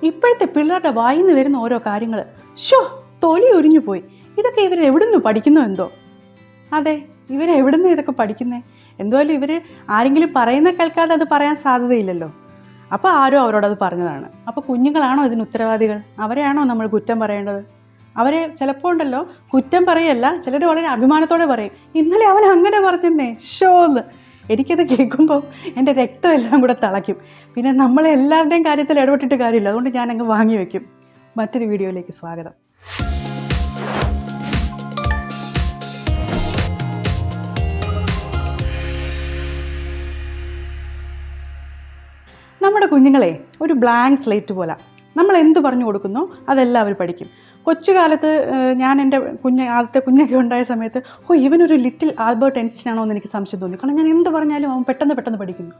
ഇപ്പോഴത്തെ പിള്ളേരുടെ വായിൽ നിന്ന് വരുന്ന ഓരോ കാര്യങ്ങൾ തൊലി ഒരിഞ്ഞു പോയി. ഇതൊക്കെ ഇവർ എവിടുന്ന് പഠിക്കുന്നോ എന്തോ. അതെ, ഇവരെവിടുന്ന് ഇതൊക്കെ പഠിക്കുന്നേ? എന്തുമായാലും ഇവർ ആരെങ്കിലും പറയുന്ന കേൾക്കാതെ അത് പറയാൻ സാധ്യതയില്ലല്ലോ. അപ്പോൾ ആരോ അവരോടത് പറഞ്ഞതാണ്. അപ്പോൾ കുഞ്ഞുങ്ങളാണോ ഇതിന് ഉത്തരവാദികൾ? അവരെയാണോ നമ്മൾ കുറ്റം പറയേണ്ടത്? അവരെ ചിലപ്പോൾ ഉണ്ടല്ലോ, കുറ്റം പറയല്ല, ചിലർ വളരെ അഭിമാനത്തോടെ പറയും, ഇന്നലെ അവൻ അങ്ങനെ പറഞ്ഞെന്നേ എന്ന്. എനിക്കത് കേൾക്കുമ്പോൾ എൻ്റെ രക്തമെല്ലാം കൂടെ തിളയ്ക്കും. പിന്നെ നമ്മളെ എല്ലാവരുടെയും കാര്യത്തിൽ ഇടപെട്ടിട്ട് കാര്യമില്ല. അതുകൊണ്ട് ഞാൻ അങ്ങ് വാങ്ങി വയ്ക്കും. മറ്റൊരു വീഡിയോയിലേക്ക് സ്വാഗതം. നമ്മുടെ കുഞ്ഞുങ്ങളെ ഒരു ബ്ലാങ്ക് സ്ലേറ്റ് പോലെ, നമ്മൾ എന്ത് പറഞ്ഞു കൊടുക്കുന്നോ അതെല്ലാം അവർ പഠിക്കും. കൊച്ചുകാലത്ത് ഞാൻ എൻ്റെ ആദ്യത്തെ കുഞ്ഞൊക്കെ ഉണ്ടായ സമയത്ത് ഇവനൊരു ലിറ്റിൽ ആൽബർട്ട് ഐൻസ്റ്റീൻ ആണോ എന്ന് എനിക്ക് സംശയം തോന്നി. കാരണം ഞാൻ എന്ത് പറഞ്ഞാലും അവൻ പെട്ടെന്ന് പഠിക്കുന്നു.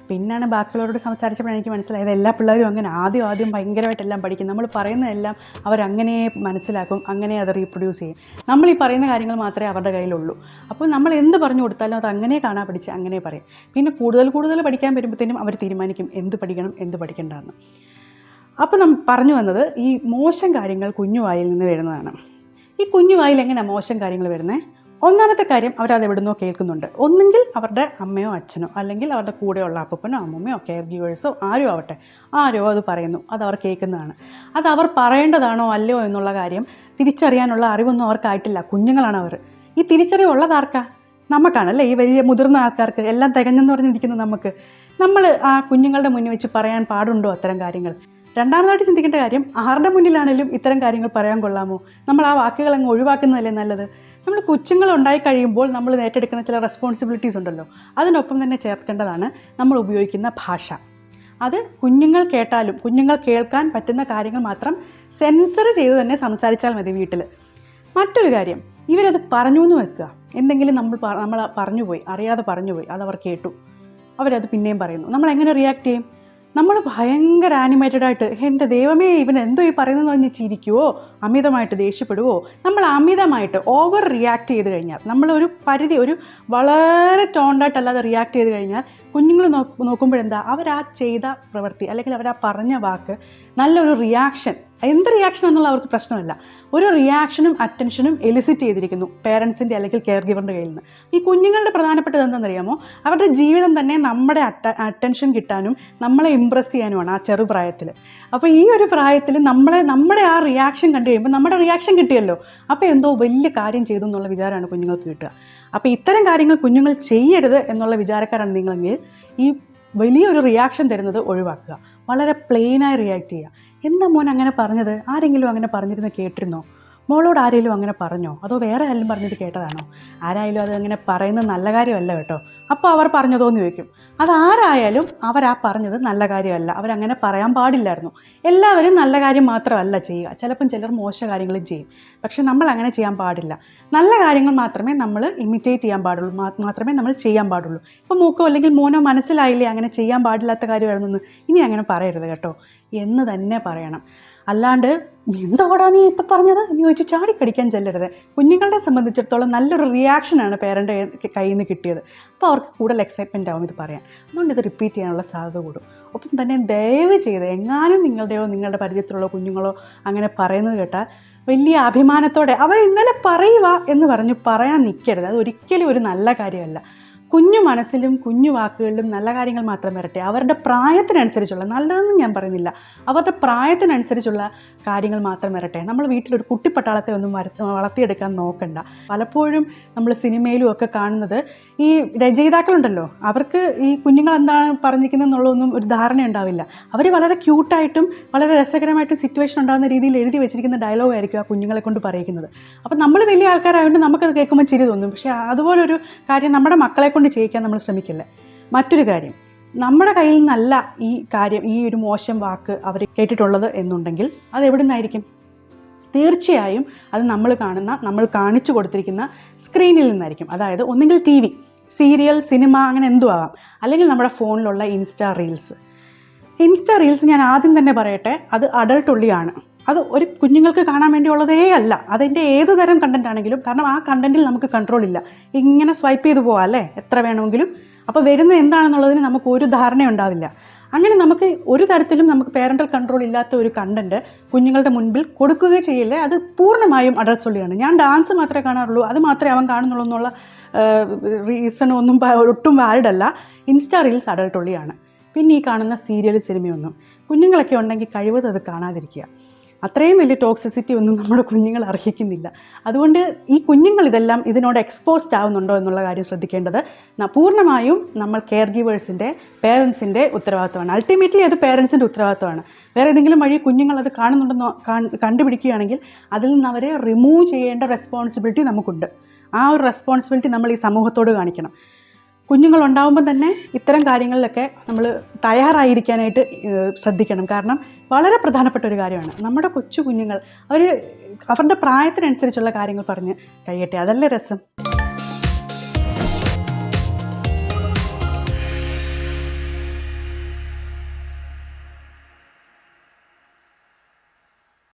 പിന്നാണ് ബാക്കിയുള്ളവരോട് സംസാരിച്ചപ്പോൾ എനിക്ക് മനസ്സിലായത് എല്ലാ പിള്ളേരും അങ്ങനെ ആദ്യം ഭയങ്കരമായിട്ടെല്ലാം പഠിക്കും. നമ്മൾ പറയുന്നതെല്ലാം അവരങ്ങനെ മനസ്സിലാക്കും, അങ്ങനെ അത് റീപ്രൊഡ്യൂസ് ചെയ്യും. നമ്മൾ ഈ പറയുന്ന കാര്യങ്ങൾ മാത്രമേ അവരുടെ കയ്യിലുള്ളൂ. അപ്പോൾ നമ്മൾ എന്ത് പറഞ്ഞു കൊടുത്താലും അത് അങ്ങനെ കാണാൻ പഠിച്ച് അങ്ങനെ പറയും. പിന്നെ കൂടുതൽ പഠിക്കാൻ വരുമ്പോഴത്തേനും അവർ തീരുമാനിക്കും എന്ത് പഠിക്കണം എന്ത് പഠിക്കേണ്ടതെന്ന്. അപ്പോൾ നമ്മൾ പറഞ്ഞു വന്നത്, ഈ മോശം കാര്യങ്ങൾ കുഞ്ഞുവായിൽ നിന്ന് വരുന്നതാണ്. ഈ കുഞ്ഞുവായിൽ എങ്ങനെയാണ് മോശം കാര്യങ്ങൾ വരുന്നത്? ഒന്നാമത്തെ കാര്യം, അവരത് എവിടുന്നോ കേൾക്കുന്നുണ്ട്. ഒന്നെങ്കിൽ അവരുടെ അമ്മയോ അച്ഛനോ, അല്ലെങ്കിൽ അവരുടെ കൂടെയുള്ള അപ്പനോ അമ്മമ്മയോ കെയർ ഗീവേഴ്സോ ആരോ ആവട്ടെ, ആരോ അത് പറയുന്നു, അത് അവർ കേൾക്കുന്നതാണ്. അത് അവർ പറയേണ്ടതാണോ അല്ലയോ എന്നുള്ള കാര്യം തിരിച്ചറിയാനുള്ള അറിവൊന്നും അവർക്കായിട്ടില്ല. കുഞ്ഞുങ്ങളാണ് അവർ. ഈ തിരിച്ചറിവുള്ളതാർക്കാ? നമുക്കാണല്ലേ, ഈ വലിയ മുതിർന്ന ആൾക്കാർക്ക് എല്ലാം തികഞ്ഞെന്ന് പറഞ്ഞിരിക്കുന്നത് നമുക്ക്. നമ്മൾ ആ കുഞ്ഞുങ്ങളുടെ മുന്നിൽ വെച്ച് പറയാൻ പാടുണ്ടോ അത്തരം കാര്യങ്ങൾ? രണ്ടാമതായിട്ട് ചിന്തിക്കേണ്ട കാര്യം, ആരുടെ മുന്നിലാണെങ്കിലും ഇത്തരം കാര്യങ്ങൾ പറയാൻ കൊള്ളാമോ? നമ്മൾ ആ വാക്കുകൾ അങ്ങ് ഒഴിവാക്കുന്നതല്ലേ നല്ലത്? നമ്മൾ കൊച്ചുങ്ങൾ ഉണ്ടായി കഴിയുമ്പോൾ നമ്മൾ ഏറ്റെടുക്കുന്ന ചില റെസ്പോൺസിബിലിറ്റീസ് ഉണ്ടല്ലോ, അതിനൊപ്പം തന്നെ ചേർക്കേണ്ടതാണ് നമ്മൾ ഉപയോഗിക്കുന്ന ഭാഷ. അത് കുഞ്ഞുങ്ങൾ കേട്ടാലും കുഞ്ഞുങ്ങൾ കേൾക്കാൻ പറ്റുന്ന കാര്യങ്ങൾ മാത്രം സെൻസർ ചെയ്ത് തന്നെ സംസാരിച്ചാൽ മതി വീട്ടിൽ. മറ്റൊരു കാര്യം, ഇവരത് പറഞ്ഞു എന്ന് വെക്കുക, എന്തെങ്കിലും നമ്മൾ പറഞ്ഞുപോയി, അറിയാതെ പറഞ്ഞുപോയി, അതവർ കേട്ടു, അവരത് പിന്നെയും പറയുന്നു. നമ്മൾ എങ്ങനെ റിയാക്ട് ചെയ്യും? നമ്മൾ ഭയങ്കര ആനിമേറ്റഡായിട്ട്, എൻ്റെ ദൈവമേ ഇവൻ എന്തോ ഈ പറയുന്നതെന്ന് പറഞ്ഞ് ചിരിക്കുവോ, അമിതമായിട്ട് ദേഷ്യപ്പെടുവോ? നമ്മൾ അമിതമായിട്ട് ഓവർ റിയാക്ട് ചെയ്ത് കഴിഞ്ഞാൽ, നമ്മളൊരു പരിധി, ഒരു വളരെ ടോണ്ടായിട്ടല്ലാതെ റിയാക്ട് ചെയ്ത് കഴിഞ്ഞാൽ കുഞ്ഞുങ്ങൾ നോക്കുമ്പോഴെന്താ, അവരാ ചെയ്ത പ്രവൃത്തി അല്ലെങ്കിൽ അവരാ പറഞ്ഞ വാക്ക് നല്ലൊരു റിയാക്ഷൻ, എന്ത് റിയാക്ഷൻ എന്നുള്ള അവർക്ക് പ്രശ്നമല്ല, ഒരു റിയാക്ഷനും അറ്റൻഷനും എലിസിറ്റ് ചെയ്തിരിക്കുന്നു പേരൻസിൻ്റെ അല്ലെങ്കിൽ കെയർ ഗിവറിൻ്റെ കയ്യിൽ നിന്ന്. ഈ കുഞ്ഞുങ്ങളുടെ പ്രധാനപ്പെട്ടത് എന്താണെന്നറിയാമോ? അവരുടെ ജീവിതം തന്നെ നമ്മുടെ അറ്റൻഷൻ കിട്ടാനും നമ്മളെ ഇമ്പ്രസ് ചെയ്യാനുമാണ് ആ ചെറുപ്രായത്തിൽ. അപ്പോൾ ഈ ഒരു പ്രായത്തിൽ നമ്മുടെ ആ റിയാക്ഷൻ കണ്ടു കഴിയുമ്പോൾ നമ്മുടെ റിയാക്ഷൻ കിട്ടിയല്ലോ, അപ്പോൾ എന്തോ വലിയ കാര്യം ചെയ്തു എന്നുള്ള വിചാരമാണ് കുഞ്ഞുങ്ങൾക്ക് കിട്ടുക. അപ്പോൾ ഇത്തരം കാര്യങ്ങൾ കുഞ്ഞുങ്ങൾ ചെയ്യരുത് എന്നുള്ള വിചാരക്കാരാണ് നിങ്ങളെങ്കിൽ ഈ വലിയൊരു റിയാക്ഷൻ തരുന്നത് ഒഴിവാക്കുക. വളരെ പ്ലെയിനായി റിയാക്ട് ചെയ്യുക. എന്താ മോൻ അങ്ങനെ പറഞ്ഞത്? ആരെങ്കിലും അങ്ങനെ പറഞ്ഞിരുന്ന് കേട്ടിരുന്നോ? മോളോട് ആരെങ്കിലും അങ്ങനെ പറഞ്ഞോ? അതോ വേറെ ആരെങ്കിലും പറഞ്ഞത് കേട്ടതാണോ? ആരായാലും അത് അങ്ങനെ പറയുന്നത് നല്ല കാര്യമല്ല കേട്ടോ. അപ്പോൾ അവർ പറഞ്ഞതോന്ന് ചോദിക്കും. അതാരായാലും അവരാ പറഞ്ഞത് നല്ല കാര്യമല്ല, അവരങ്ങനെ പറയാൻ പാടില്ലായിരുന്നു. എല്ലാവരും നല്ല കാര്യം മാത്രമല്ല ചെയ്യുക, ചിലപ്പം ചിലർ മോശ കാര്യങ്ങളും ചെയ്യും. പക്ഷെ നമ്മൾ അങ്ങനെ ചെയ്യാൻ പാടില്ല. നല്ല കാര്യങ്ങൾ മാത്രമേ നമ്മൾ ഇമിറ്റേറ്റ് ചെയ്യാൻ പാടുള്ളൂ, മാത്രമേ നമ്മൾ ചെയ്യാൻ പാടുള്ളൂ. ഇപ്പോൾ മൂക്കോ അല്ലെങ്കിൽ മോനോ മനസ്സിലായില്ലേ അങ്ങനെ ചെയ്യാൻ പാടില്ലാത്ത കാര്യമാണെന്ന്, ഇനി അങ്ങനെ പറയരുത് കേട്ടോ എന്ന് തന്നെ പറയണം. അല്ലാണ്ട് എന്തോടാ നീ ഇപ്പം പറഞ്ഞത് എന്ന് ചോദിച്ച് ചാടിക്കടിക്കാൻ ചെല്ലരുത്. കുഞ്ഞുങ്ങളെ സംബന്ധിച്ചിടത്തോളം നല്ലൊരു റിയാക്ഷനാണ് പേരൻ്റെ കയ്യിൽ നിന്ന് കിട്ടിയത്. അപ്പോൾ അവർക്ക് കൂടുതൽ എക്സൈറ്റ്മെൻ്റ് ആവും ഇത് പറയാൻ. അതുകൊണ്ട് ഇത് റിപ്പീറ്റ് ചെയ്യാനുള്ള സാധ്യത കൂടും. ഒപ്പം തന്നെ ദയവ് ചെയ്ത് എങ്ങാനും നിങ്ങളുടെ പരിചയത്തിലുള്ള കുഞ്ഞുങ്ങളോ അങ്ങനെ പറയുന്നത് കേട്ടാൽ വലിയ അഭിമാനത്തോടെ അവർ ഇന്നലെ പറയുക എന്ന് പറഞ്ഞ് പറയാൻ നിൽക്കരുത്. അത് ഒരിക്കലും ഒരു നല്ല കാര്യമല്ല. കുഞ്ഞു മനസ്സിലും കുഞ്ഞു വാക്കുകളിലും നല്ല കാര്യങ്ങൾ മാത്രം വരട്ടെ. അവരുടെ പ്രായത്തിനനുസരിച്ചുള്ള, നല്ലതെന്ന് ഞാൻ പറയുന്നില്ല, അവരുടെ പ്രായത്തിനനുസരിച്ചുള്ള കാര്യങ്ങൾ മാത്രം വരട്ടെ. നമ്മൾ വീട്ടിലൊരു കുട്ടിപ്പട്ടാളത്തെ ഒന്നും വളർത്തിയെടുക്കാൻ നോക്കണ്ട. പലപ്പോഴും നമ്മൾ സിനിമയിലും ഒക്കെ കാണുന്നത് ഈ രചയിതാക്കളുണ്ടല്ലോ, അവർക്ക് ഈ കുഞ്ഞുങ്ങൾ എന്താണ് പറഞ്ഞിരിക്കുന്നത് എന്നുള്ളതൊന്നും ഒരു ധാരണ ഉണ്ടാവില്ല. അവർ വളരെ ക്യൂട്ടായിട്ടും വളരെ രസകരമായിട്ടും സിറ്റുവേഷൻ ഉണ്ടാകുന്ന രീതിയിൽ എഴുതി വെച്ചിരിക്കുന്ന ഡയലോഗ് ആയിരിക്കും ആ കുഞ്ഞുങ്ങളെ കൊണ്ട് പറയിക്കുന്നത്. അപ്പം നമ്മൾ വലിയ ആൾക്കാരായതുകൊണ്ട് നമുക്കത് കേൾക്കുമ്പോൾ ചിരി തോന്നും. പക്ഷേ അതുപോലൊരു കാര്യം നമ്മുടെ മക്കളെ കൊണ്ട് ചെയ്യിക്കാൻ നമ്മൾ ശ്രമിക്കില്ല. മറ്റൊരു കാര്യം, നമ്മുടെ കയ്യിൽ നിന്നല്ല ഈ കാര്യം, ഈ ഒരു മോശം വാക്ക് അവർ കേട്ടിട്ടുള്ളത് എന്നുണ്ടെങ്കിൽ അത് എവിടെ നിന്നായിരിക്കും? തീർച്ചയായും അത് നമ്മൾ കാണിച്ചു കൊടുത്തിരിക്കുന്ന സ്ക്രീനിൽ നിന്നായിരിക്കും. അതായത് ഒന്നുകിൽ TV, സീരിയൽ, സിനിമ, അങ്ങനെ എന്തും ആവാം. അല്ലെങ്കിൽ നമ്മുടെ ഫോണിലുള്ള ഇൻസ്റ്റാ റീൽസ് ഞാൻ ആദ്യം തന്നെ പറയട്ടെ, അത് അഡൾട്ട് ഉള്ളിയാണ്. അത് ഒരു കുഞ്ഞുങ്ങൾക്ക് കാണാൻ വേണ്ടിയുള്ളതേ അല്ല. അതിൻ്റെ ഏത് തരം കണ്ടൻ്റ് ആണെങ്കിലും, കാരണം ആ കണ്ടൻറ്റിൽ നമുക്ക് കൺട്രോൾ ഇല്ല. ഇങ്ങനെ സ്വൈപ്പ് ചെയ്ത് പോവാം അല്ലേ, എത്ര വേണമെങ്കിലും. അപ്പോൾ വരുന്ന എന്താണെന്നുള്ളതിന് നമുക്ക് ഒരു ധാരണ ഉണ്ടാവില്ല. അങ്ങനെ നമുക്ക് ഒരു തരത്തിലും നമുക്ക് പേരൻ്റൽ കൺട്രോൾ ഇല്ലാത്ത ഒരു കണ്ടൻറ്റ് കുഞ്ഞുങ്ങളുടെ മുൻപിൽ കൊടുക്കുകയോ ചെയ്യില്ല. അത് പൂർണ്ണമായും അഡൾട്ട്സ് ഒള്ളിയാണ്. ഞാൻ ഡാൻസ് മാത്രമേ കാണാറുള്ളൂ, അത് മാത്രമേ അവൻ കാണുന്നുള്ളൂ എന്നുള്ള റീസൺ ഒന്നും ഒട്ടും വാലിഡ് അല്ല. ഇൻസ്റ്റാ റീൽസ് അഡൾട്ട് ഒള്ളിയാണ്. പിന്നെ ഈ കാണുന്ന സീരിയൽ സിനിമയൊന്നും കുഞ്ഞുങ്ങളൊക്കെ ഉണ്ടെങ്കിൽ കഴിവതും അത് കാണാതിരിക്കുക. അത്രയും വലിയ ടോക്സിസിറ്റി ഒന്നും നമ്മുടെ കുഞ്ഞുങ്ങൾ അർഹിക്കുന്നില്ല. അതുകൊണ്ട് ഈ കുഞ്ഞുങ്ങൾ ഇതെല്ലാം ഇതിനോട് എക്സ്പോസ്ഡ് ആവുന്നുണ്ടോ എന്നുള്ള കാര്യം ശ്രദ്ധിക്കേണ്ടത് പൂർണ്ണമായും നമ്മൾ കെയർ ഗീവേഴ്സിൻ്റെ, പേരൻസിൻ്റെ ഉത്തരവാദിത്തമാണ്. അൾട്ടിമേറ്റ്ലി അത് പേരൻസിൻ്റെ ഉത്തരവാദിത്തമാണ്. വേറെ ഏതെങ്കിലും വഴി കുഞ്ഞുങ്ങൾ അത് കാണുന്നുണ്ടെന്നോ കണ്ടുപിടിക്കുകയാണെങ്കിൽ അതിൽ നിന്ന് അവരെ റിമൂവ് ചെയ്യേണ്ട റെസ്പോൺസിബിലിറ്റി നമുക്കുണ്ട്. ആ ഒരു റെസ്പോൺസിബിലിറ്റി നമ്മൾ ഈ സമൂഹത്തോട് കാണിക്കണം. കുഞ്ഞുങ്ങളുണ്ടാകുമ്പോൾ തന്നെ ഇത്തരം കാര്യങ്ങളിലൊക്കെ നമ്മൾ തയ്യാറായിരിക്കാനായിട്ട് ശ്രദ്ധിക്കണം. കാരണം വളരെ പ്രധാനപ്പെട്ട ഒരു കാര്യമാണ്. നമ്മുടെ കൊച്ചു കുഞ്ഞുങ്ങൾ അവരുടെ പ്രായത്തിനനുസരിച്ചുള്ള കാര്യങ്ങൾ പറഞ്ഞ് കഴിയട്ടെ, അതല്ലേ രസം.